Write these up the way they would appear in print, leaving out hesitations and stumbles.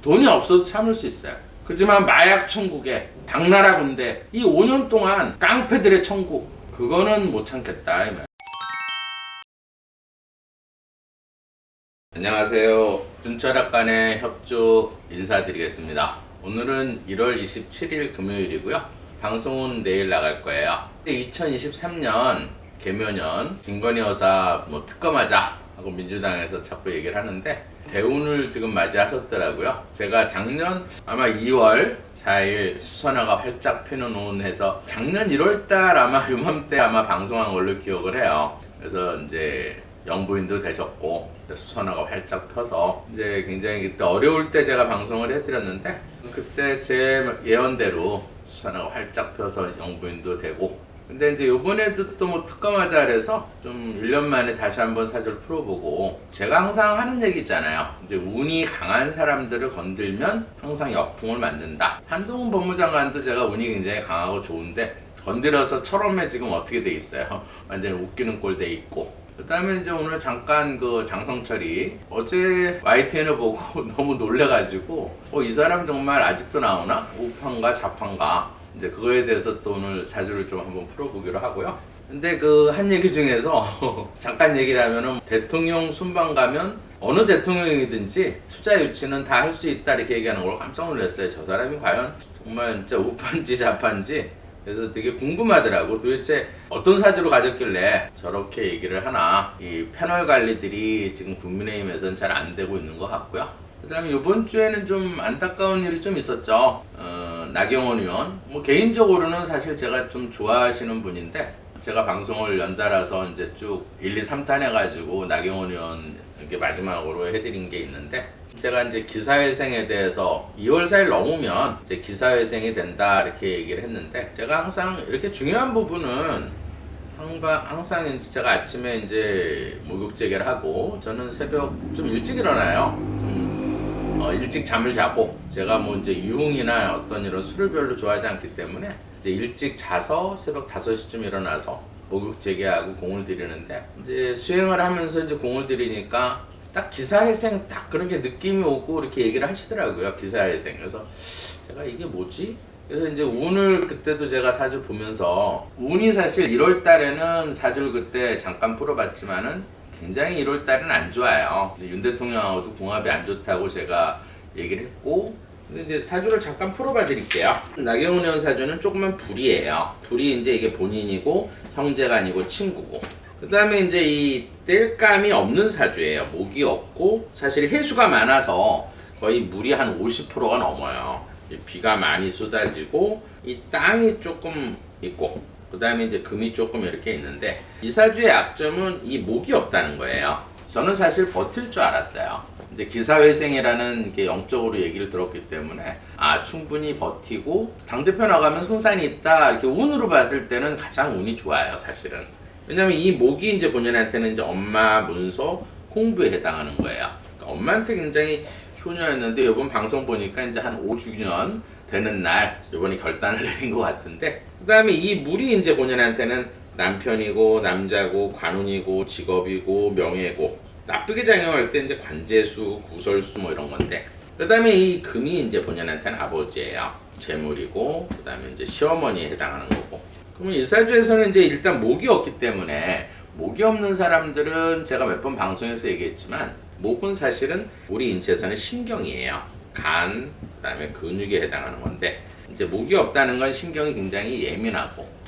돈이 없어도 참을 수 있어요. 그렇지만 마약 천국에 당나라 군대 이 5년 동안 깡패들의 천국, 그거는 못 참겠다 이 말. 안녕하세요. 준철학관의 협조 인사드리겠습니다. 오늘은 1월 27일 금요일이고요. 방송은 내일 나갈 거예요. 2023년 개묘년 김건희 여사 특검하자 하고 민주당에서 자꾸 얘기를 하는데 대운을 지금 맞이하셨더라고요. 제가 작년 아마 2월 4일 수선화가 활짝 피는 운 해서 작년 1월달 아마 요맘때 아마 방송한 걸로 기억을 해요. 그래서 이제 영부인도 되셨고 수선화가 활짝 펴서 이제 굉장히 그때 어려울 때 제가 방송을 해드렸는데 그때 제 예언대로 수선화가 활짝 펴서 영부인도 되고, 근데 이제 요번에도 또 특검하자 그래서 좀 1년 만에 다시 한번 사주를 풀어보고, 제가 항상 하는 얘기 있잖아요. 이제 운이 강한 사람들을 건들면 항상 역풍을 만든다. 한동훈 법무장관도 제가 운이 굉장히 강하고 좋은데 건드려서 처럼에 지금 어떻게 돼 있어요. 완전히 웃기는 꼴 돼 있고. 그 다음에 이제 오늘 잠깐 그 장성철이 어제 YTN을 보고 너무 놀래가지고 이 사람 정말 아직도 나오나? 우판가 좌판가. 이제 그거에 대해서 또 오늘 사주를 좀 한번 풀어보기로 하고요. 근데 그 한 얘기 중에서 잠깐 얘기를 하면은 대통령 순방 가면 어느 대통령이든지 투자 유치는 다 할 수 있다 이렇게 얘기하는 걸 깜짝 놀랐어요. 저 사람이 과연 정말 진짜 우판지 좌판지. 그래서 되게 궁금하더라고. 도대체 어떤 사주로 가졌길래 저렇게 얘기를 하나. 이 패널 관리들이 지금 국민의힘에서는 잘 안 되고 있는 것 같고요. 그 다음에 이번 주에는 좀 안타까운 일이 좀 있었죠. 나경원 의원. 개인적으로는 사실 제가 좀 좋아하시는 분인데, 제가 방송을 연달아서 이제 쭉 1, 2, 3탄 해가지고 나경원 의원 이렇게 마지막으로 해드린 게 있는데, 제가 이제 기사회생에 대해서 2월 4일 넘으면 이제 기사회생이 된다 이렇게 얘기를 했는데, 제가 항상 이렇게 중요한 부분은 항상 이제 제가 아침에 이제 목욕제기를 하고, 저는 새벽 좀 일찍 일어나요. 좀 일찍 잠을 자고, 제가 이제 유흥이나 어떤 이런 술을 별로 좋아하지 않기 때문에 이제 일찍 자서 새벽 5시쯤 일어나서 목욕제기하고 공을 들이는데, 이제 수행을 하면서 이제 공을 들이니까 딱 기사회생 딱 그렇게 느낌이 오고 이렇게 얘기를 하시더라고요. 기사회생. 그래서 제가 이게 뭐지? 그래서 이제 운을 그때도 제가 사주 보면서, 운이 사실 1월 달에는 사주를 그때 잠깐 풀어봤지만은 굉장히 1월 달은 안 좋아요. 윤 대통령하고도 궁합이 안 좋다고 제가 얘기를 했고, 근데 이제 사주를 잠깐 풀어봐 드릴게요. 나경원 의원 사주는 조금만 불이에요. 불이 이제 이게 본인이고 형제가 아니고 친구고, 그 다음에 이제 이 땔감이 없는 사주예요. 목이 없고 사실 해수가 많아서 거의 물이 한 50%가 넘어요. 비가 많이 쏟아지고 이 땅이 조금 있고, 그 다음에 이제 금이 조금 이렇게 있는데, 이 사주의 약점은 이 목이 없다는 거예요. 저는 사실 버틸 줄 알았어요. 이제 기사회생이라는 게 영적으로 얘기를 들었기 때문에 충분히 버티고 당대표 나가면 승산이 있다 이렇게 운으로 봤을 때는 가장 운이 좋아요, 사실은. 왜냐면 이 목이 이제 본인한테는 이제 엄마 문서 공부에 해당하는 거예요. 그러니까 엄마한테 굉장히 효녀였는데 이번 방송 보니까 이제 한 5주년 되는 날 이번에 결단을 내린 것 같은데, 그 다음에 이 물이 이제 본인한테는 남편이고 남자고 관운이고 직업이고 명예고, 나쁘게 작용할 때 이제 관제수, 구설수 이런 건데, 그 다음에 이 금이 이제 본인한테는 아버지예요. 재물이고, 그 다음에 이제 시어머니에 해당하는 거고. 그러면 이 사주에서는 이제 일단 목이 없기 때문에, 목이 없는 사람들은 제가 몇 번 방송에서 얘기했지만, 목은 사실은 우리 인체에서는 신경이에요. 간, 그 다음에 근육에 해당하는 건데, 이제 목이 없다는 건 신경이 굉장히 예민하고,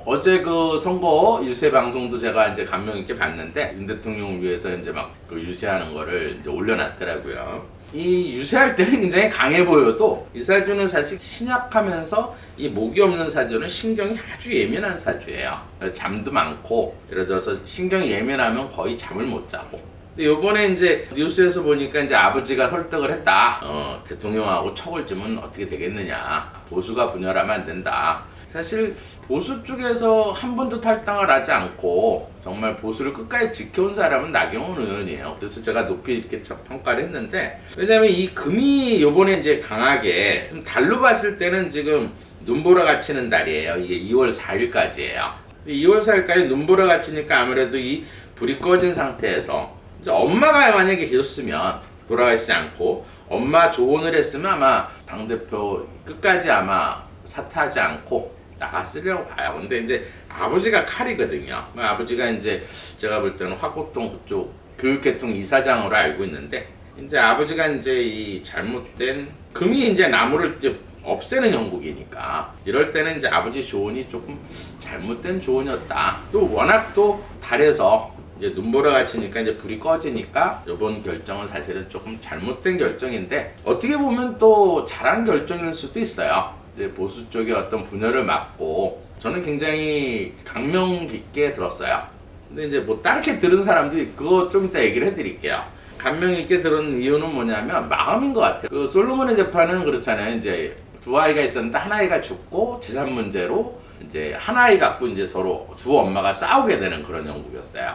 어제 그 선거 유세 방송도 제가 이제 감명 있게 봤는데, 윤 대통령을 위해서 이제 막 그 유세하는 거를 이제 올려놨더라고요. 이 유세할 때는 굉장히 강해 보여도 이 사주는 사실 신약하면서 이 목이 없는 사주는 신경이 아주 예민한 사주예요. 잠도 많고, 예를 들어서 신경이 예민하면 거의 잠을 못 자고. 근데 요번에 이제 뉴스에서 보니까 이제 아버지가 설득을 했다. 대통령하고 척을 지면 어떻게 되겠느냐. 보수가 분열하면 안 된다. 사실 보수 쪽에서 한 번도 탈당을 하지 않고 정말 보수를 끝까지 지켜온 사람은 나경원 의원이에요. 그래서 제가 높이 이렇게 평가를 했는데, 왜냐면 이 금이 요번에 이제 강하게 좀 달로 봤을 때는 지금 눈보라 갇히는 달이에요. 이게 2월 4일까지예요. 2월 4일까지 눈보라 갇히니까 아무래도 이 불이 꺼진 상태에서 이제 엄마가 만약에 계셨으면 돌아가시지 않고 엄마 조언을 했으면 아마 당대표 끝까지 아마 사퇴하지 않고 나갔으려고 봐요. 근데 이제 아버지가 칼이거든요. 아버지가 이제 제가 볼 때는 화곡동 그쪽 교육계통 이사장으로 알고 있는데, 이제 아버지가 이제 이 잘못된 금이 이제 나무를 이제 없애는 형국이니까 이럴 때는 이제 아버지 조언이 조금 잘못된 조언이었다. 또 워낙 또 달에서 이제 눈보라 같이니까 이제 불이 꺼지니까 이번 결정은 사실은 조금 잘못된 결정인데, 어떻게 보면 또 잘한 결정일 수도 있어요. 이제 보수 쪽의 어떤 분열을 막고 저는 굉장히 강명 깊게 들었어요. 근데 이제 뭐 다르게 들은 사람들이 그거 좀 이따 얘기를 해드릴게요. 감명 있게 들은 이유는 뭐냐면 마음인 것 같아요. 그 솔로몬의 재판은 그렇잖아요. 이제 두 아이가 있었는데 한 아이가 죽고 재산 문제로 이제 한 아이 갖고 이제 서로 두 엄마가 싸우게 되는 그런 형국이었어요.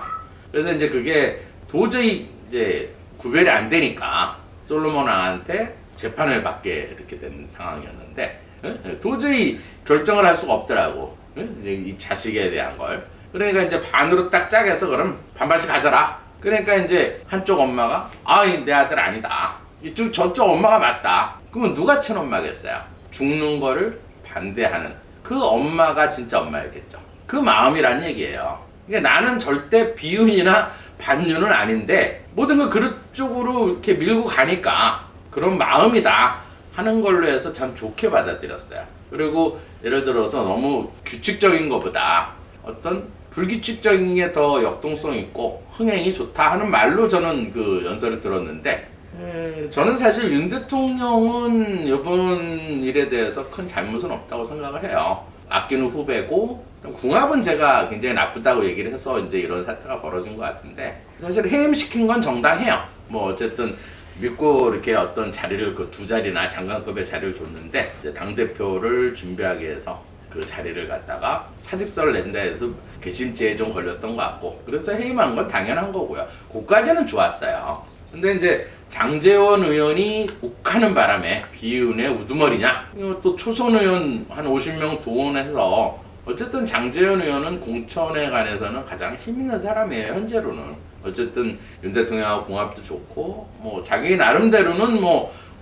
그래서 이제 그게 도저히 이제 구별이 안 되니까 솔로몬 왕한테 재판을 받게 이렇게 된 상황이었는데, 도저히 결정을 할 수가 없더라고. 이 자식에 대한 걸. 그러니까 이제 반으로 딱 짜게서 그럼 반반씩 가져라. 그러니까 이제 한쪽 엄마가 내 아들 아니다. 이쪽 저쪽 엄마가 맞다. 그러면 누가 친엄마겠어요? 죽는 거를 반대하는 그 엄마가 진짜 엄마였겠죠. 그 마음이란 얘기예요. 그러니까 나는 절대 비윤이나 반윤은 아닌데 모든 걸 그쪽으로 이렇게 밀고 가니까 그런 마음이다 하는 걸로 해서 참 좋게 받아들였어요. 그리고 예를 들어서 너무 규칙적인 것보다 어떤 불규칙적인 게 더 역동성 있고 흥행이 좋다 하는 말로 저는 그 연설을 들었는데, 저는 사실 윤 대통령은 이번 일에 대해서 큰 잘못은 없다고 생각을 해요. 아끼는 후배고, 궁합은 제가 굉장히 나쁘다고 얘기를 해서 이제 이런 사태가 벌어진 것 같은데, 사실 해임시킨 건 정당해요. 뭐 어쨌든 믿고 이렇게 어떤 자리를 그 두 자리나 장관급의 자리를 줬는데, 이제 당대표를 준비하기 위해서 그 자리를 갖다가 사직서를 낸다 해서 개심죄에 좀 걸렸던 것 같고, 그래서 해임한 건 당연한 거고요. 그까지는 좋았어요. 근데 이제 장제원 의원이 욱하는 바람에 비윤의 우두머리냐? 또 초선 의원 한 50명 동원해서 어쨌든 장제원 의원은 공천에 관해서는 가장 힘 있는 사람이에요. 현재로는. 어쨌든 윤 대통령하고 궁합도 좋고 뭐 자기 나름대로는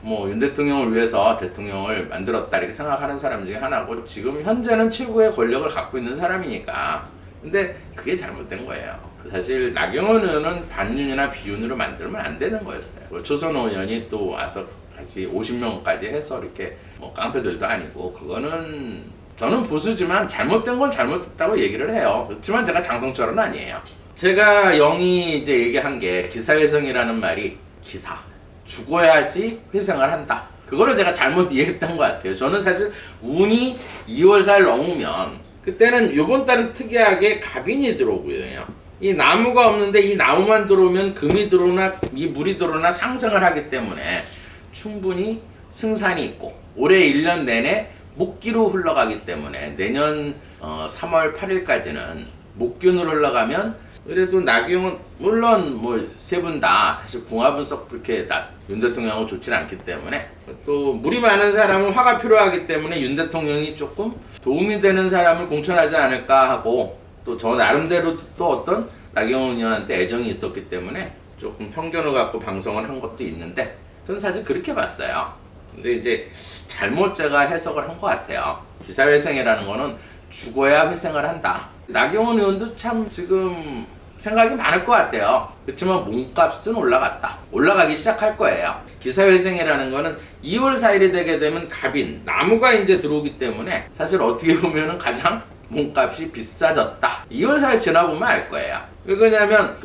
윤 대통령을 위해서 대통령을 만들었다 이렇게 생각하는 사람 중에 하나고, 지금 현재는 최고의 권력을 갖고 있는 사람이니까. 근데 그게 잘못된 거예요. 사실 나경원 의원은 반윤이나 비윤으로 만들면 안 되는 거였어요. 초선 의원이 또 와서 같이 50명까지 해서 이렇게 뭐 깡패들도 아니고, 그거는 저는 보수지만 잘못된 건 잘못됐다고 얘기를 해요. 그렇지만 제가 장성철은 아니에요. 제가 영이 이제 얘기한 게 기사회생이라는 말이 기사. 죽어야지 회생을 한다. 그거를 제가 잘못 이해했던 것 같아요. 저는 사실 운이 2월 4일 넘으면 그때는 요번 달은 특이하게 갑인이 들어오고요. 이 나무가 없는데 이 나무만 들어오면 금이 들어오나 이 물이 들어오나 상승을 하기 때문에 충분히 승산이 있고, 올해 1년 내내 목기로 흘러가기 때문에 내년 3월 8일까지는 목균으로 흘러가면, 그래도 나경원 물론 뭐 세 분 다 사실 궁합은 썩 그렇게 윤 대통령하고 좋지는 않기 때문에, 또 물이 많은 사람은 화가 필요하기 때문에 윤 대통령이 조금 도움이 되는 사람을 공천하지 않을까 하고, 또 저 나름대로 또 어떤 나경원 의원한테 애정이 있었기 때문에 조금 편견을 갖고 방송을 한 것도 있는데, 저는 사실 그렇게 봤어요. 근데 이제 잘못 제가 해석을 한 것 같아요. 기사회생이라는 거는 죽어야 회생을 한다. 나경원 의원도 참 지금 생각이 많을 것 같아요. 그렇지만 몸값은 올라갔다. 올라가기 시작할 거예요. 기사회생이라는 거는 2월 4일이 되게 되면 갑인, 나무가 이제 들어오기 때문에 사실 어떻게 보면은 가장 몸값이 비싸졌다. 2월 4일 지나보면 알 거예요. 왜 그러냐면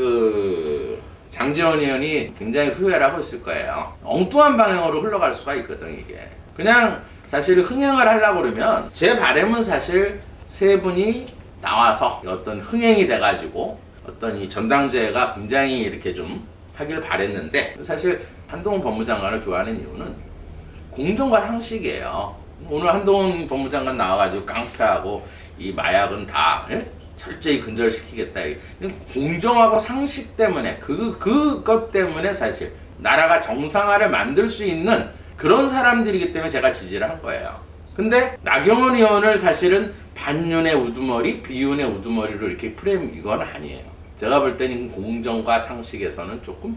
장제원 의원이 굉장히 후회를 하고 있을 거예요. 엉뚱한 방향으로 흘러갈 수가 있거든 이게. 그냥 사실 흥행을 하려고 그러면 제 바람은 사실 세 분이 나와서 어떤 흥행이 돼가지고 어떤 이 전당제가 굉장히 이렇게 좀 하길 바랬는데, 사실 한동훈 법무장관을 좋아하는 이유는 공정과 상식이에요. 오늘 한동훈 법무장관 나와가지고 깡패하고 이 마약은 다 철저히 근절시키겠다. 공정하고 상식 때문에 그것 때문에 사실 나라가 정상화를 만들 수 있는 그런 사람들이기 때문에 제가 지지를 한 거예요. 근데 나경원 의원을 사실은 반윤의 우두머리, 비윤의 우두머리로 이렇게 프레임, 이건 아니에요. 제가 볼 때는 공정과 상식에서는 조금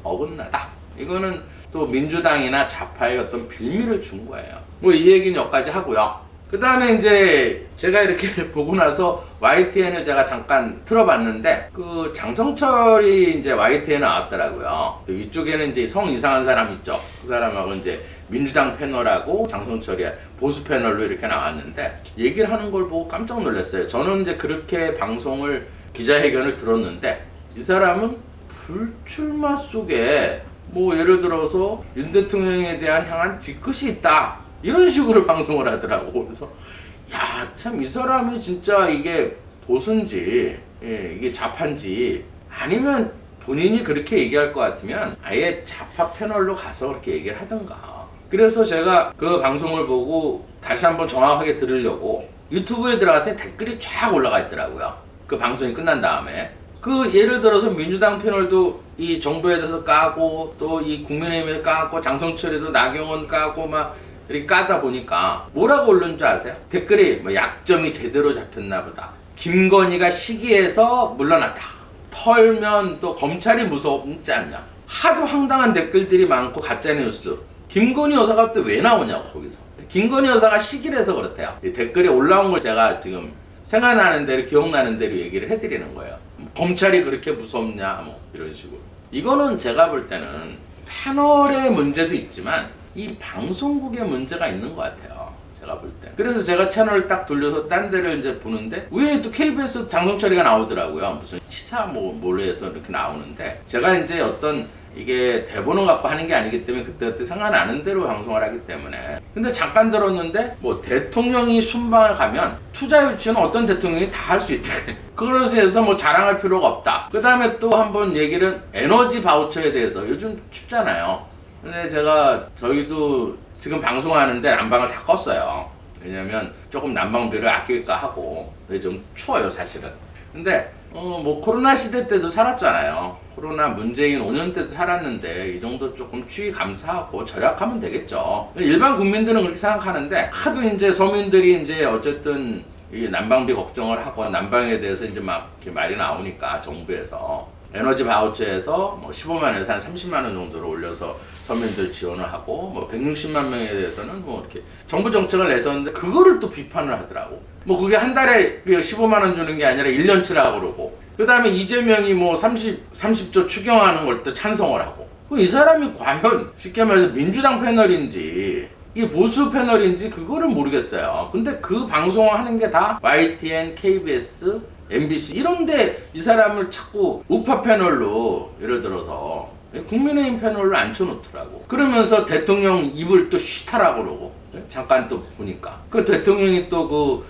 어긋나다. 이거는 또 민주당이나 좌파의 어떤 빌미를 준 거예요. 뭐 이 얘기는 여기까지 하고요. 그 다음에 이제 제가 이렇게 보고 나서 YTN을 제가 잠깐 틀어봤는데 그 장성철이 이제 YTN에 나왔더라고요. 이쪽에는 이제 성 이상한 사람 있죠. 그 사람하고 이제 민주당 패널하고 장성철이 보수 패널로 이렇게 나왔는데 얘기를 하는 걸 보고 깜짝 놀랐어요. 저는 이제 그렇게 방송을 기자회견을 들었는데 이 사람은 불출마 속에 뭐 예를 들어서 윤 대통령에 대한 향한 뒤끝이 있다. 이런 식으로 방송을 하더라고. 그래서 야, 참 이 사람이 진짜 이게 보수인지 이게 좌파인지 아니면 본인이 그렇게 얘기할 것 같으면 아예 좌파 패널로 가서 그렇게 얘기를 하든가. 그래서 제가 그 방송을 보고 다시 한번 정확하게 들으려고 유튜브에 들어가서 댓글이 쫙 올라가 있더라고요. 그 방송이 끝난 다음에. 그 예를 들어서 민주당 패널도 이 정부에 대해서 까고 또 이 국민의힘에 까고 장성철에도 나경원 까고 막 이렇게 까다 보니까 뭐라고 올른 줄 아세요? 댓글이 뭐 약점이 제대로 잡혔나 보다. 김건희가 시기에서 물러났다. 털면 또 검찰이 무섭지 않냐. 하도 황당한 댓글들이 많고 가짜뉴스. 김건희 여사가 또 왜 나오냐고 거기서. 김건희 여사가 시기라서 그렇대요. 이 댓글이 올라온 걸 제가 지금 생각나는 대로 기억나는 대로 얘기를 해드리는 거예요. 검찰이 그렇게 무섭냐 뭐 이런 식으로. 이거는 제가 볼 때는 패널의 문제도 있지만 이 방송국의 문제가 있는 것 같아요. 제가 볼 때. 그래서 제가 채널을 딱 돌려서 딴 데를 이제 보는데 우연히 또 KBS 장성철이가 나오더라고요. 무슨 시사 뭘로 해서 이렇게 나오는데 제가 이제 어떤 이게 대본을 갖고 하는 게 아니기 때문에 그때 상관나는 대로 방송을 하기 때문에. 근데 잠깐 들었는데 뭐 대통령이 순방을 가면 투자 유치는 어떤 대통령이 다 할 수 있대. 그것에 대해서 뭐 자랑할 필요가 없다. 그 다음에 또 한번 얘기를 에너지 바우처에 대해서 요즘 춥잖아요. 근데 저희도 지금 방송하는데 난방을 다 껐어요. 왜냐면 조금 난방비를 아낄까 하고. 좀 추워요 사실은. 근데 뭐 코로나 시대 때도 살았잖아요. 코로나 문재인 5년 때도 살았는데 이 정도 조금 추위 감사하고 절약하면 되겠죠. 일반 국민들은 그렇게 생각하는데 하도 이제 서민들이 이제 어쨌든 이 난방비 걱정을 하고 난방에 대해서 이제 막 이렇게 말이 나오니까 정부에서 에너지 바우처에서 뭐 15만에서 한 30만 원 정도로 올려서 서민들 지원을 하고 뭐 160만 명에 대해서는 뭐 이렇게 정부 정책을 내셨는데 그거를 또 비판을 하더라고. 뭐 그게 한 달에 15만 원 주는 게 아니라 1년치라고 그러고. 그 다음에 이재명이 뭐 30조 추경하는 걸 또 찬성을 하고. 이 사람이 과연 쉽게 말해서 민주당 패널인지 이게 보수 패널인지 그거를 모르겠어요. 근데 그 방송을 하는 게 다 YTN, KBS, MBC 이런데 이 사람을 자꾸 우파 패널로 예를 들어서 국민의힘 패널로 앉혀놓더라고. 그러면서 대통령 입을 또 쉬타라고 그러고. 잠깐 또 보니까 그 대통령이 또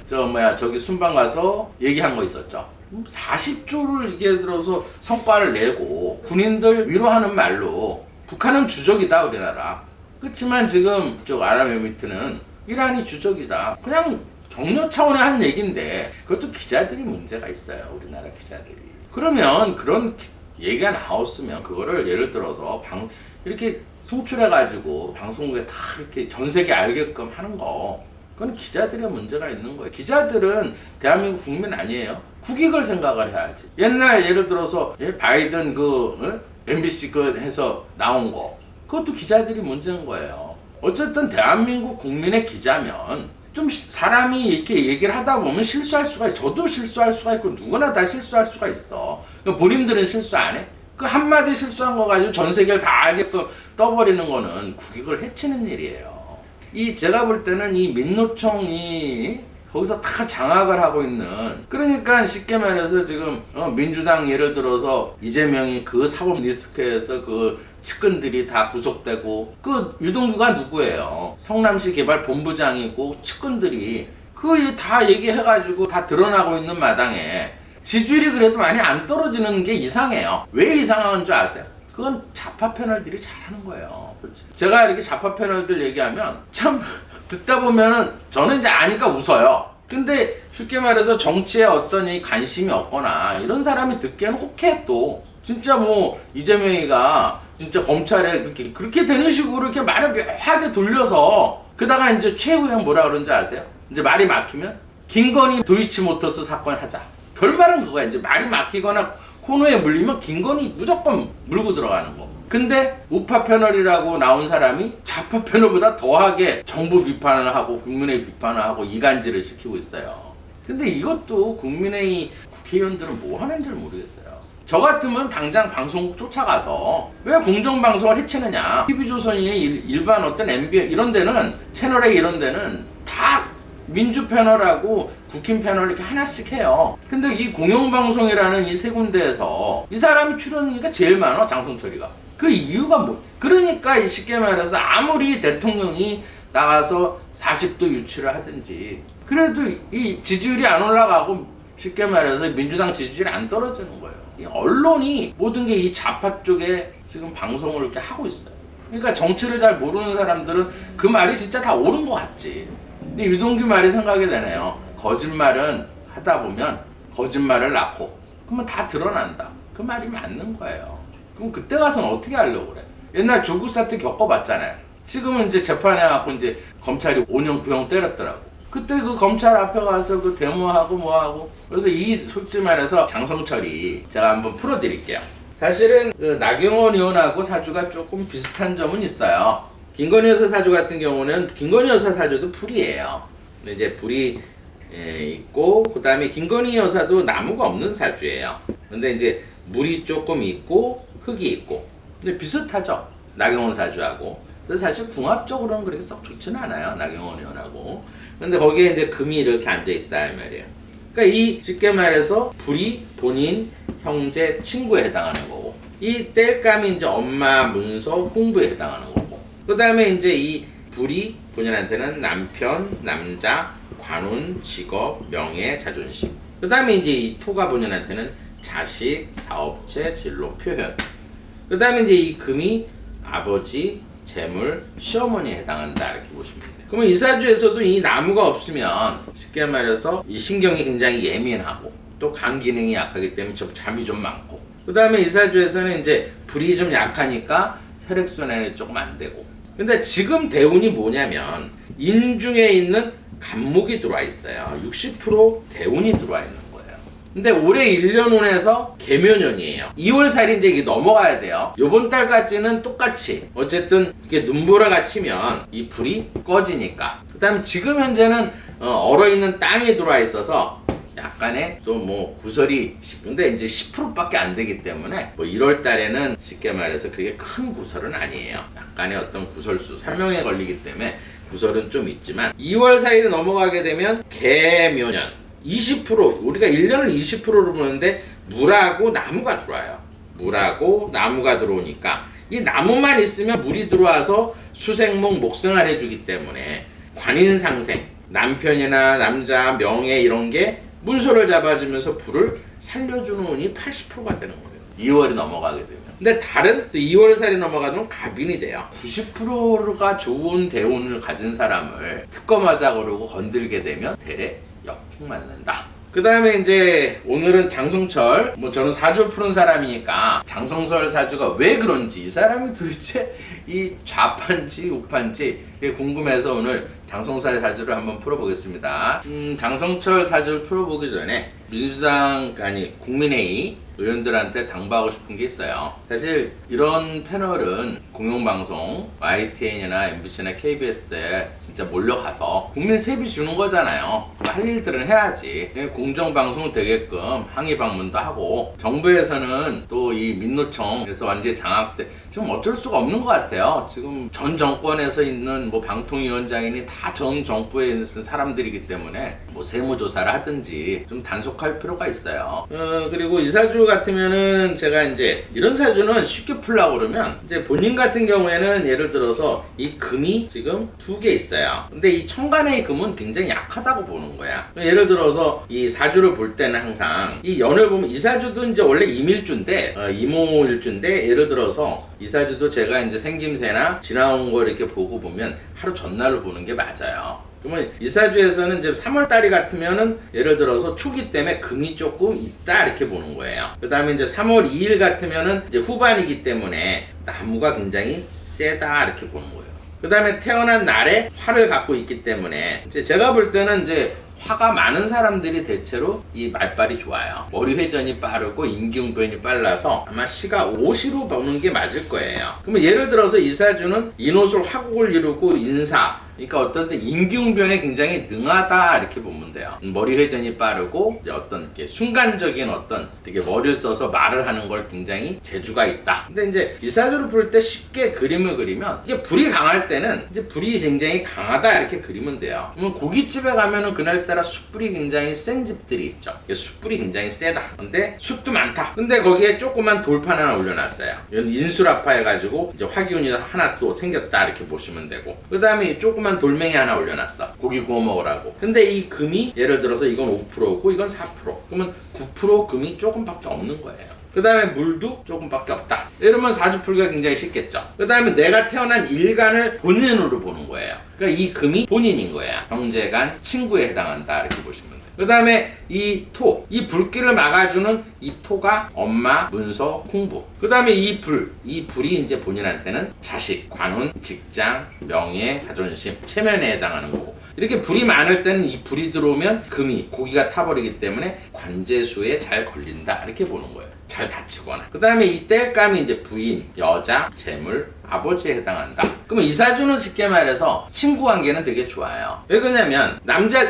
저기 순방 가서 얘기한 거 있었죠. 40조를 이게 들어서 성과를 내고 군인들 위로하는 말로 북한은 주적이다 우리나라. 그렇지만 지금 아랍에미리트는 이란이 주적이다. 그냥 격려 차원의 한 얘기인데 그것도 기자들이 문제가 있어요. 우리나라 기자들이. 그러면 그런 얘기가 나왔으면 그거를 예를 들어서 이렇게 송출해가지고 방송국에 다 이렇게 전 세계 알게끔 하는 거 그건 기자들의 문제가 있는 거예요. 기자들은 대한민국 국민 아니에요. 국익을 생각을 해야지. 옛날 예를 들어서 바이든 MBC 해서 나온 거 그것도 기자들이 문제인 거예요. 어쨌든 대한민국 국민의 기자면 좀 사람이 이렇게 얘기를 하다 보면 실수할 수가 있어. 저도 실수할 수가 있고 누구나 다 실수할 수가 있어. 본인들은 실수 안 해? 그 한마디 실수한 거 가지고 전 세계를 다 알게끔 떠버리는 거는 국익을 해치는 일이에요. 제가 볼 때는 이 민노총이 거기서 다 장악을 하고 있는. 그러니까 쉽게 말해서 지금 민주당 예를 들어서 이재명이 그 사법 리스크에서 그 측근들이 다 구속되고 그 유동규가 누구예요? 성남시 개발 본부장이고 측근들이 다 얘기해가지고 다 드러나고 있는 마당에 지지율이 그래도 많이 안 떨어지는 게 이상해요. 왜 이상한 줄 아세요? 그건 좌파 패널들이 잘하는 거예요. 제가 이렇게 좌파 패널들 얘기하면 참 듣다 보면은 저는 이제 아니까 웃어요. 근데 쉽게 말해서 정치에 어떤 이 관심이 없거나 이런 사람이 듣기에는 혹해. 또 진짜 뭐 이재명이가 진짜 검찰에 그렇게 되는 식으로 이렇게 말을 묘하게 돌려서 그다가 이제 최후형 뭐라 그런지 아세요? 이제 말이 막히면 김건희 도이치모터스 사건 하자. 결말은 그거야. 이제 말이 막히거나 코너에 물리면 김건희 무조건 물고 들어가는 거. 근데 우파 패널이라고 나온 사람이 좌파 패널보다 더하게 정부 비판을 하고 국민의 비판을 하고 이간질을 시키고 있어요. 근데 이것도 국민의 국회의원들은 뭐 하는지 모르겠어요. 저 같으면 당장 방송국 쫓아가서 왜 공정방송을 해치느냐. TV조선이 일반 어떤 MB 이런 데는 채널A 이런 데는 다 민주 패널하고 국힘 패널 이렇게 하나씩 해요. 근데 이 공영방송이라는 이 세 군데에서 이 사람이 출연이니까 제일 많아. 장성철이가. 그 이유가 뭐? 그러니까 쉽게 말해서 아무리 대통령이 나가서 40도 유치를 하든지 그래도 이 지지율이 안 올라가고 쉽게 말해서 민주당 지지율이 안 떨어지는 거예요. 이 언론이 모든 게 이 좌파 쪽에 지금 방송을 이렇게 하고 있어요. 그러니까 정치를 잘 모르는 사람들은 그 말이 진짜 다 옳은 것 같지. 근데 유동규 말이 생각이 되네요. 거짓말은 하다 보면 거짓말을 낳고 그러면 다 드러난다. 그 말이 맞는 거예요. 그럼 그때 가서는 어떻게 하려고 그래? 옛날 조국 사태 겪어봤잖아요. 지금은 이제 재판에 갖고 이제 검찰이 5년 구형 때렸더라고. 그때 그 검찰 앞에 가서 그 데모하고 뭐하고. 그래서 이 솔직히 말해서 장성철이 제가 한번 풀어드릴게요. 사실은 그 나경원 의원하고 사주가 조금 비슷한 점은 있어요. 김건희 여사 사주 같은 경우는 김건희 여사 사주도 불이에요. 근데 이제 불이 있고 그 다음에 김건희 여사도 나무가 없는 사주예요. 근데 이제 물이 조금 있고 흙이 있고 근데 비슷하죠. 나경원 사주하고. 그래서 사실 궁합적으로는 그렇게 썩 좋지는 않아요. 나경원 의원하고. 근데 거기에 이제 금이 이렇게 앉아있다 이 말이에요. 그러니까 이 쉽게 말해서 불이 본인, 형제, 친구에 해당하는 거고 이 땔감이 이제 엄마, 문서, 홍부에 해당하는 거고 그 다음에 이제 이 불이 본인한테는 남편, 남자, 관운, 직업, 명예, 자존심 그 다음에 이제 이 토가 본인한테는 자식, 사업체, 진로, 표현 그 다음에 이제 이 금이 아버지, 재물, 시어머니에 해당한다 이렇게 보시면 돼요. 그러면 이 사주에서도 이 나무가 없으면 쉽게 말해서 이 신경이 굉장히 예민하고 또 간 기능이 약하기 때문에 잠이 좀 많고 그 다음에 이 사주에서는 이제 불이 좀 약하니까 혈액순환이 조금 안 되고 근데 지금 대운이 뭐냐면 인중에 있는 간목이 들어와 있어요. 60% 대운이 들어와 있는 거예요. 근데 올해 1년운에서 개묘년이에요. 2월살이 이제 이게 넘어가야 돼요. 요번 달까지는 똑같이 어쨌든 이렇게 눈보라가 치면 이 불이 꺼지니까 그 다음에 지금 현재는 얼어있는 땅이 들어와 있어서 약간의 또 뭐 구설이 근데 이제 10%밖에 안 되기 때문에 뭐 1월 달에는 쉽게 말해서 그게 큰 구설은 아니에요. 약간의 어떤 구설수 3명에 걸리기 때문에 구설은 좀 있지만 2월 사이를 넘어가게 되면 개묘년 20% 우리가 1년을 20%로 보는데 물하고 나무가 들어와요. 물하고 나무가 들어오니까 이 나무만 있으면 물이 들어와서 수생목 목생을 해주기 때문에 관인상생 남편이나 남자 명예 이런 게 문서를 잡아주면서 불을 살려주는 운이 80%가 되는 거예요. 2월이 넘어가게 되면. 근데 다른 또 2월살이 넘어가면 갑인이 돼요. 90%가 좋은 대운을 가진 사람을 특검하자 그러고 건들게 되면 대래 역풍 맞는다. 그 다음에 이제 오늘은 장성철 뭐 저는 사주 푸는 사람이니까 장성철 사주가 왜 그런지 이 사람이 도대체 이 좌판지 우판지 궁금해서 오늘 장성철 사주를 한번 풀어보겠습니다. 장성철 사주를 풀어보기 전에 민주당 아니 국민의힘 의원들한테 당부하고 싶은 게 있어요. 사실 이런 패널은 공영방송 YTN이나 MBC나 KBS에 진짜 몰려가서 국민 세비 주는 거잖아요. 할 일들은 해야지. 공정방송 되게끔 항의 방문도 하고 정부에서는 또 이 민노총에서 완전히 장악돼 좀 어쩔 수가 없는 것 같아요. 지금 전 정권에서 있는 뭐 방통위원장이니 다 전 정부에 있는 사람들이기 때문에 뭐 세무조사를 하든지 좀 단속할 필요가 있어요. 그리고 이 사주 같으면은 제가 이제 이런 사주는 쉽게 풀려고 그러면 이제 본인 같은 경우에는 예를 들어서 이 금이 지금 2개 있어요. 근데 이 천간의 금은 굉장히 약하다고 보는 거야. 예를 들어서 이 사주를 볼 때는 항상 이 연을 보면 이 사주도 이제 원래 임일주인데 이모일주인데 예를 들어서 이 사주도 제가 이제 생김새나 지나온 거 이렇게 보고 보면 하루 전날로 보는 게 맞아요. 그러면 이 사주에서는 이제 3월달이 같으면은 예를 들어서 초기 때문에 금이 조금 있다 이렇게 보는 거예요. 그 다음에 이제 3월 2일 같으면은 이제 후반이기 때문에 나무가 굉장히 세다 이렇게 보는 거예요. 그 다음에 태어난 날에 화를 갖고 있기 때문에 이제 제가 볼 때는 이제 화가 많은 사람들이 대체로 이 말빨이 좋아요. 머리 회전이 빠르고 임기응변이 빨라서 아마 시가 오시로 보는 게 맞을 거예요. 그러면 예를 들어서 이사주는 인호술 화국을 이루고 인사, 그러니까 어떤 때 임기응변에 굉장히 능하다 이렇게 보면 돼요. 머리 회전이 빠르고 이제 어떤 이렇게 순간적인 어떤 이렇게 머리를 써서 말을 하는 걸 굉장히 재주가 있다. 근데 이제 이사주를 볼 때 쉽게 그림을 그리면 이게 불이 강할 때는 이제 불이 굉장히 강하다 이렇게 그리면 돼요. 그러면 고깃집에 가면은 그날따라 숯불이 굉장히 센 집들이 있죠. 숯불이 굉장히 세다. 근데 숯도 많다. 근데 거기에 조그만 돌판 하나 올려놨어요. 이건 인수라파 해가지고 이제 화기운이 하나 또 생겼다 이렇게 보시면 되고, 그 다음에 조그만 돌멩이 하나 올려놨어. 고기 구워 먹으라고. 근데 이 금이 예를 들어서 이건 5%고 이건 4%. 그러면 9% 금이 조금밖에 없는 거예요. 그 다음에 물도 조금밖에 없다. 이러면 사주풀기가 굉장히 쉽겠죠. 그 다음에 내가 태어난 일간을 본인으로 보는 거예요. 그러니까 이 금이 본인인 거야. 형제간, 친구에 해당한다 이렇게 보시면 돼요. 그 다음에 이 토, 이 불길을 막아주는 이 토가 엄마, 문서, 공부. 그 다음에 이 불이 이제 본인한테는 자식, 관운, 직장, 명예, 자존심, 체면에 해당하는 거고. 이렇게 불이 많을 때는 이 불이 들어오면 금이 고기가 타버리기 때문에 관제수에 잘 걸린다 이렇게 보는 거예요. 잘 다치거나. 그 다음에 이 땔감이 이제 부인, 여자, 재물, 아버지에 해당한다. 그러면 이사주는 쉽게 말해서 친구 관계는 되게 좋아요. 왜 그러냐면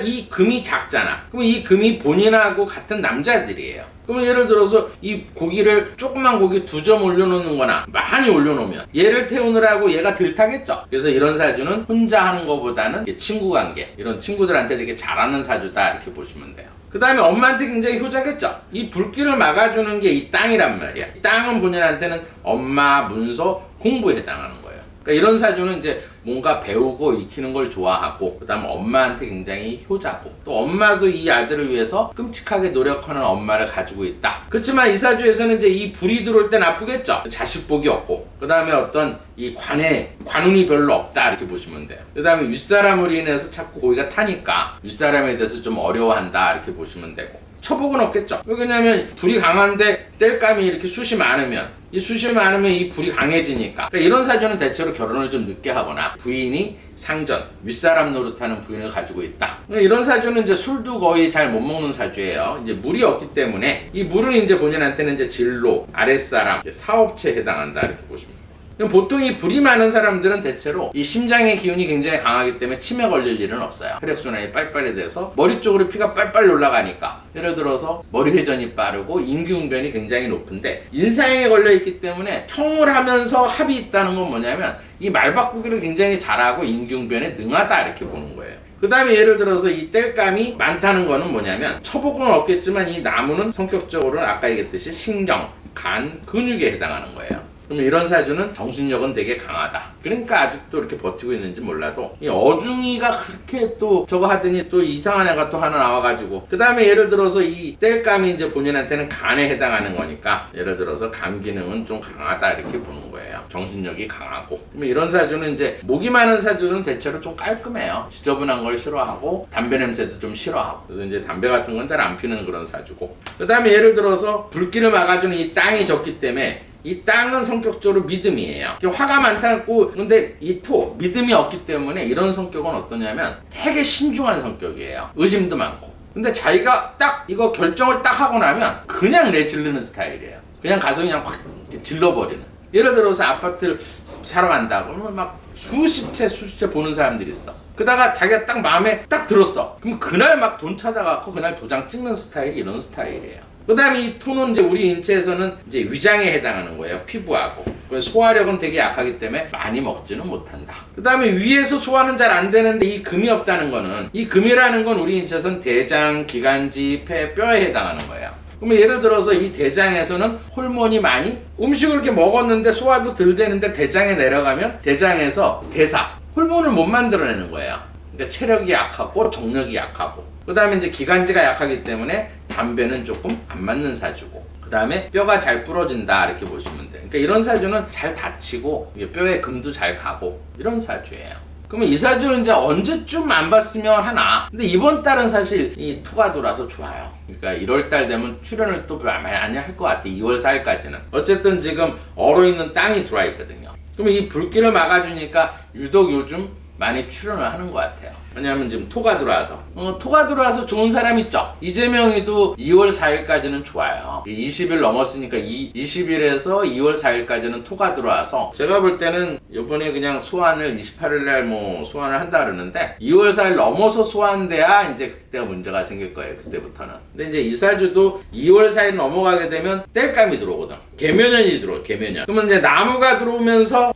이 금이 작잖아. 그러면 이 금이 본인하고 같은 남자들이에요. 그러면 예를 들어서 이 고기를 조그만 고기 2점 올려놓는 거나 많이 올려놓으면 얘를 태우느라고 얘가 들타겠죠. 그래서 이런 사주는 혼자 하는 것보다는 친구 관계, 이런 친구들한테 되게 잘하는 사주다 이렇게 보시면 돼요. 그 다음에 엄마한테 굉장히 효자겠죠. 이 불길을 막아주는 게 이 땅이란 말이야. 이 땅은 본인한테는 엄마, 문서, 공부에 해당하는 거예요. 그러니까 이런 사주는 이제 뭔가 배우고 익히는 걸 좋아하고, 그 다음에 엄마한테 굉장히 효자고, 또 엄마도 이 아들을 위해서 끔찍하게 노력하는 엄마를 가지고 있다. 그렇지만 이 사주에서는 이제 이 불이 들어올 때 나쁘겠죠. 자식 복이 없고, 그 다음에 어떤 이 관운이 별로 없다 이렇게 보시면 돼요. 그 다음에 윗사람으로 인해서 자꾸 고기가 타니까 윗사람에 대해서 좀 어려워한다 이렇게 보시면 되고, 처복은 없겠죠. 왜냐면 불이 강한데 땔감이 이렇게 숱이 많으면 이 불이 강해지니까. 그러니까 이런 사주는 대체로 결혼을 좀 늦게 하거나 부인이 상전, 윗사람 노릇하는 부인을 가지고 있다. 이런 사주는 이제 술도 거의 잘 못 먹는 사주예요. 이제 물이 없기 때문에 이 물은 이제 본인한테는 이제 진로, 아랫사람, 사업체에 해당한다 이렇게 보시면 돼요. 보통 이 불이 많은 사람들은 대체로 이 심장의 기운이 굉장히 강하기 때문에 치매 걸릴 일은 없어요. 혈액순환이 빨빨이 돼서 머리 쪽으로 피가 빨빨 올라가니까, 예를 들어서 머리 회전이 빠르고 임기응변이 굉장히 높은데 인사형에 걸려있기 때문에 형을 하면서 합이 있다는 건 뭐냐면 이 말바꾸기를 굉장히 잘하고 임기응변에 능하다 이렇게 보는 거예요. 그 다음에 예를 들어서 이 땔감이 많다는 거는 뭐냐면 처복은 없겠지만 이 나무는 성격적으로는 아까 얘기했듯이 신경, 간, 근육에 해당하는 거예요. 그럼 이런 사주는 정신력은 되게 강하다. 그러니까 아직도 이렇게 버티고 있는지 몰라도 이 어중이가 그렇게 또 저거 하더니 또 이상한 애가 또 하나 나와가지고, 그 다음에 예를 들어서 이 땔감이 이제 본인한테는 간에 해당하는 거니까 예를 들어서 간 기능은 좀 강하다 이렇게 보는 거예요. 정신력이 강하고. 그러면 이런 사주는 이제 목이 많은 사주는 대체로 좀 깔끔해요. 지저분한 걸 싫어하고 담배 냄새도 좀 싫어하고, 그래서 이제 담배 같은 건 잘 안 피는 그런 사주고, 그 다음에 예를 들어서 불길을 막아주는 이 땅이 적기 때문에 이 땅은 성격적으로 믿음이에요. 화가 많다고. 근데 이 토, 믿음이 없기 때문에 이런 성격은 어떠냐면 되게 신중한 성격이에요. 의심도 많고. 근데 자기가 딱 이거 결정을 딱 하고 나면 그냥 내질르는 스타일이에요. 그냥 가서 그냥 확 질러버리는. 예를 들어서 아파트를 사러 간다 그러면 막 수십 채 보는 사람들이 있어. 그러다가 자기가 딱 마음에 딱 들었어. 그럼 그날 막 돈 찾아갖고 그날 도장 찍는 스타일이 이런 스타일이에요. 그 다음에 이 토는 이제 우리 인체에서는 이제 위장에 해당하는 거예요. 피부하고. 그래서 소화력은 되게 약하기 때문에 많이 먹지는 못한다. 그 다음에 위에서 소화는 잘 안 되는데 이 금이 없다는 거는, 이 금이라는 건 우리 인체에서는 대장, 기관지, 폐, 뼈에 해당하는 거예요. 그러면 예를 들어서 이 대장에서는 호르몬이 많이, 음식을 이렇게 먹었는데 소화도 덜 되는데 대장에 내려가면 대장에서 대사, 호르몬을 못 만들어내는 거예요. 그러니까 체력이 약하고 정력이 약하고, 그 다음에 이제 기관지가 약하기 때문에 담배는 조금 안 맞는 사주고, 그 다음에 뼈가 잘 부러진다 이렇게 보시면 돼요. 그러니까 이런 사주는 잘 다치고 뼈에 금도 잘 가고 이런 사주예요. 그러면 이 사주는 이제 언제쯤 안 봤으면 하나. 근데 이번 달은 사실 이 토가 돌아서 좋아요. 그러니까 1월달 되면 출연을 또 많이 할 것 같아. 2월 4일까지는. 어쨌든 지금 얼어있는 땅이 들어와 있거든요. 그러면 이 불길을 막아주니까 유독 요즘 많이 출연을 하는 것 같아요. 왜냐하면 지금 토가 들어와서 좋은 사람 있죠. 이재명이도 2월 4일까지는 좋아요. 20일 넘었으니까 20일에서 2월 4일까지는 토가 들어와서 제가 볼 때는 이번에 그냥 소환을 28일날 뭐 소환을 한다 그러는데 2월 4일 넘어서 소환돼야 이제 그때가 문제가 생길 거예요. 그때부터는. 근데 이제 이사주도 2월 4일 넘어가게 되면 땔감이 들어오거든. 개묘년이 개묘년. 그러면 이제 나무가 들어오면서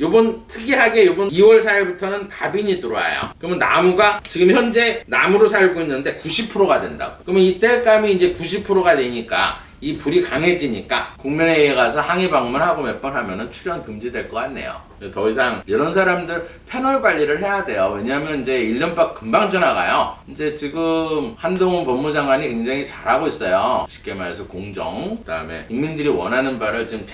특이하게 2월 4일부터는 갑인이 들어와요. 그러면 나무가 지금 현재 나무로 살고 있는데 90%가 된다고. 그러면 이 땔감이 이제 90%가 되니까 이 불이 강해지니까 국민회의에 가서 항의 방문하고 몇 번 하면은 출연 금지될 것 같네요. 더 이상 이런 사람들 패널 관리를 해야 돼요. 왜냐하면 이제 1년밖 금방 지나가요. 이제 지금 한동훈 법무장관이 굉장히 잘하고 있어요. 쉽게 말해서 공정, 그다음에 국민들이 원하는 바를 지금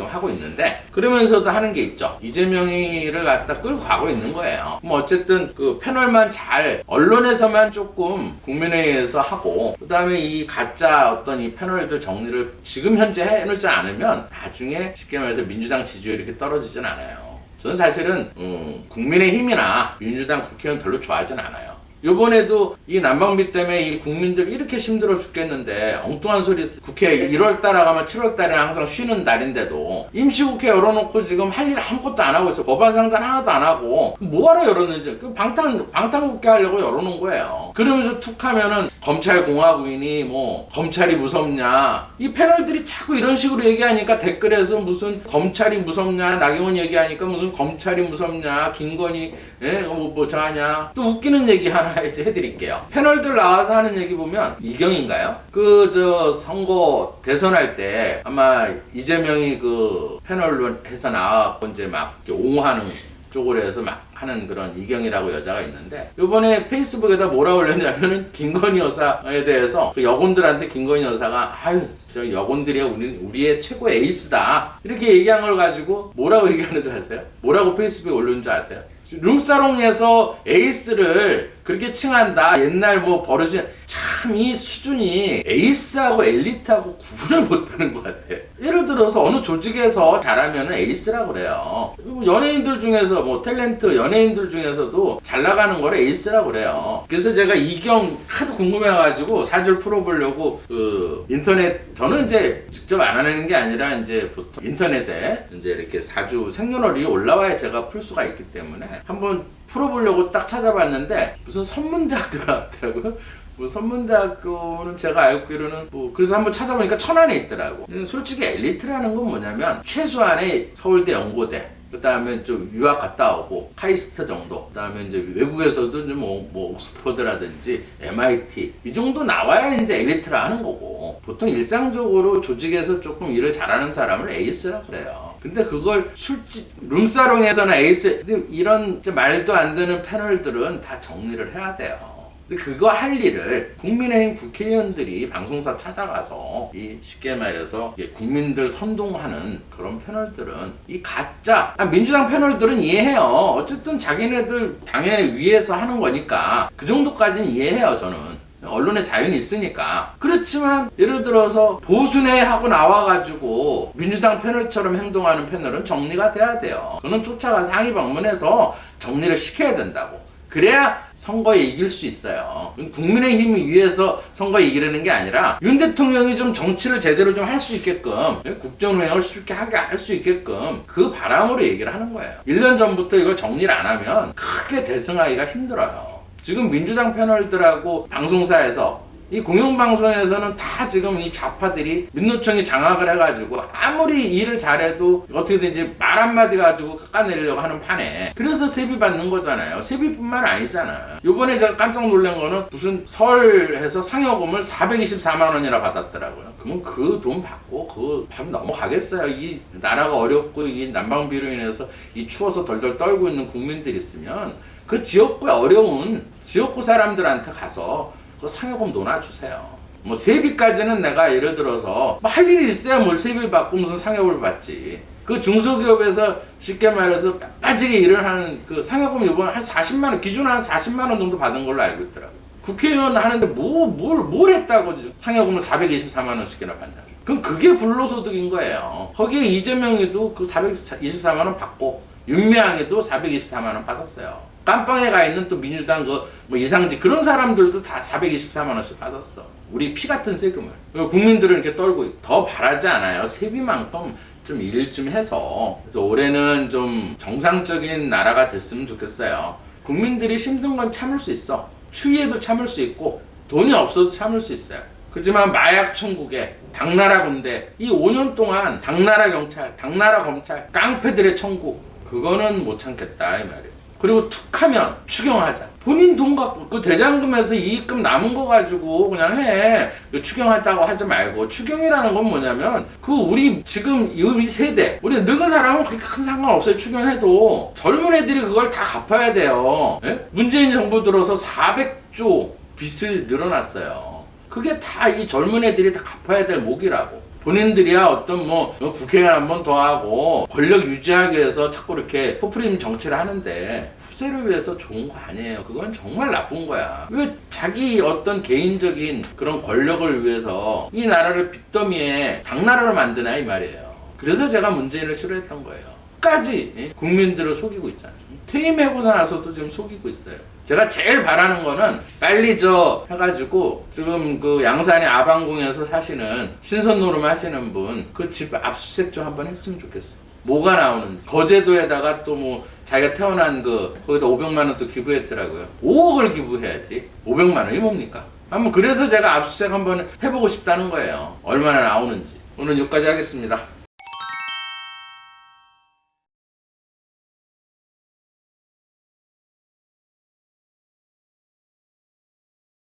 하고 있는데 그러면서도 하는 게 있죠. 이재명이를 갖다 끌고 가고 있는 거예요. 그럼 어쨌든 그 패널만 언론에서만 조금 국민회의에서 하고 그다음에 이 가짜 어떤 이 패널들 정리를 지금 현재 해놓지 않으면 나중에 쉽게 말해서 민주당 지지율이 이렇게 떨어지진 않아요. 저는 사실은 국민의힘이나 민주당 국회의원 별로 좋아하진 않아요. 요번에도 이 난방비 때문에 이 국민들 이렇게 힘들어 죽겠는데 엉뚱한 소리 국회 1월달에 가면 7월달에 항상 쉬는 날인데도 임시국회 열어놓고 지금 할 일 아무것도 안 하고 있어. 법안 상단 하나도 안 하고 뭐하러 열었는지 방탄국회 하려고 열어놓은 거예요. 그러면서 툭 하면은 검찰공화국이니 뭐 검찰이 무섭냐 이 패널들이 자꾸 이런 식으로 얘기하니까 댓글에서 무슨 검찰이 무섭냐 나경원 얘기하니까 무슨 검찰이 무섭냐 김건희 뭐 저하냐 또 웃기는 얘기 하나 해드릴게요. 패널들 나와서 하는 얘기 보면 이경인가요? 선거 대선할 때 아마 이재명이 그 패널로 해서 나와갖고 이제 막 옹호하는 쪽으로 해서 막 하는 그런 이경이라고 여자가 있는데 요번에 페이스북에다 뭐라 올렸냐면은 김건희 여사에 대해서 그 여군들한테 김건희 여사가 저 여군들이 우리의 최고의 에이스다 이렇게 얘기한 걸 가지고 뭐라고 얘기하는 줄 아세요? 뭐라고 페이스북에 올린 줄 아세요? 룸사롱에서 에이스를 그렇게 칭한다. 옛날 뭐 버릇이 참 이 수준이 에이스하고 엘리트하고 구분을 못하는 것 같아. 예를 들어서 어느 조직에서 잘하면 에이스라고 그래요. 연예인들 중에서 뭐 탤런트 연예인들 중에서도 잘 나가는 거를 에이스라고 그래요. 그래서 제가 이경 하도 궁금해가지고 사주를 풀어보려고 인터넷 저는 이제 직접 알아내는 게 아니라 이제 보통 인터넷에 이제 이렇게 사주 생년월일이 올라와야 제가 풀 수가 있기 때문에 한번 풀어보려고 딱 찾아봤는데 무슨 선문대학교 나왔더라고요. 뭐 선문대학교는 제가 알기로는 그래서 한번 찾아보니까 천안에 있더라고. 솔직히 엘리트라는 건 뭐냐면 최소한의 서울대 연고대 그 다음에 좀 유학 갔다 오고 카이스트 정도 그 다음에 이제 외국에서도 뭐 옥스퍼드라든지 MIT 이 정도 나와야 이제 엘리트라 하는 거고 보통 일상적으로 조직에서 조금 일을 잘하는 사람을 에이스라 그래요. 근데 그걸 룸사롱에서는 에이스 이런 말도 안 되는 패널들은 다 정리를 해야 돼요. 근데 그거 할 일을 국민의힘 국회의원들이 방송사 찾아가서 쉽게 말해서 국민들 선동하는 그런 패널들은 이 가짜 민주당 패널들은 이해해요. 어쨌든 자기네들 당의 위에서 하는 거니까 그 정도까지는 이해해요. 저는 언론의 자유는 있으니까. 그렇지만 예를 들어서 보수네 하고 나와가지고 민주당 패널처럼 행동하는 패널은 정리가 돼야 돼요. 그는 쫓아가서 항의 방문해서 정리를 시켜야 된다고. 그래야 선거에 이길 수 있어요. 국민의힘이 위해서 선거에 이기려는 게 아니라 윤 대통령이 좀 정치를 제대로 좀 할 수 있게끔 국정운영을 쉽게 하게 할 수 있게끔 그 바람으로 얘기를 하는 거예요. 1년 전부터 이걸 정리를 안 하면 크게 대승하기가 힘들어요. 지금 민주당 패널들하고 방송사에서 이 공영방송에서는 다 지금 이 좌파들이 민노총이 장악을 해가지고 아무리 일을 잘해도 어떻게든지 말 한마디 가지고 깎아내려고 하는 판에 그래서 세비 받는 거잖아요. 세비뿐만 아니잖아. 요번에 제가 깜짝 놀란 거는 무슨 설에서 상여금을 424만 원이나 받았더라고요. 그러면 그 돈 받고 그 밥 넘어가겠어요. 이 나라가 어렵고 이 난방비로 인해서 이 추워서 덜덜 떨고 있는 국민들이 있으면 그 지역구에 어려운 지역구 사람들한테 가서 그 상여금 논아주세요. 뭐 세비까지는 내가 예를 들어서 할 일이 있어야 뭘 세비를 받고 무슨 상여금을 받지. 그 중소기업에서 쉽게 말해서 빠지게 일을 하는 그 상여금 이번에 한 40만 원 기준 한 40만 원 정도 받은 걸로 알고 있더라고요. 국회의원 하는데 뭘 했다고 상여금을 424만 원씩이나 받냐. 그럼 그게 불로소득인 거예요. 거기에 이재명이도 그 424만 원 받고 윤미향이도 424만 원 받았어요. 깜빵에 가 있는 또 민주당 뭐 이상직 그런 사람들도 다 424만 원씩 받았어. 우리 피 같은 세금을. 국민들은 이렇게 떨고 있고. 더 바라지 않아요. 세비만큼 좀 일 좀 해서. 그래서 올해는 좀 정상적인 나라가 됐으면 좋겠어요. 국민들이 힘든 건 참을 수 있어. 추위에도 참을 수 있고 돈이 없어도 참을 수 있어요. 그렇지만 마약 천국에 당나라 군대 이 5년 동안 당나라 경찰, 당나라 검찰, 깡패들의 천국 그거는 못 참겠다 이 말이에요. 그리고 툭하면 추경하자. 본인 돈 갖고 그 대장금에서 이익금 남은 거 가지고 그냥 해. 추경하자고 하지 말고 추경이라는 건 뭐냐면 그 우리 지금 우리 세대 우리 늙은 사람은 그렇게 큰 상관없어요. 추경해도 젊은 애들이 그걸 다 갚아야 돼요. 예? 문재인 정부 들어서 400조 빚을 늘어났어요. 그게 다 이 젊은 애들이 다 갚아야 될 목이라고. 본인들이야 어떤 뭐 국회의원 한 번 더 하고 권력 유지하기 위해서 자꾸 이렇게 포퓰리즘 정치를 하는데 후세를 위해서 좋은 거 아니에요. 그건 정말 나쁜 거야. 왜 자기 어떤 개인적인 그런 권력을 위해서 이 나라를 빚더미에 당나라를 만드나 이 말이에요. 그래서 제가 문재인을 싫어했던 거예요. 끝까지 국민들을 속이고 있잖아요. 퇴임하고 나서도 지금 속이고 있어요. 제가 제일 바라는 거는 빨리 해가지고 지금 그 양산의 아방궁에서 사시는 신선 노름 하시는 분 그 집 압수수색 좀 한번 했으면 좋겠어. 뭐가 나오는지. 거제도에다가 또 뭐 자기가 태어난 거기다 500만 원 또 기부했더라고요. 5억을 기부해야지. 500만 원이 뭡니까? 한번 그래서 제가 압수수색 한번 해보고 싶다는 거예요. 얼마나 나오는지. 오늘 여기까지 하겠습니다.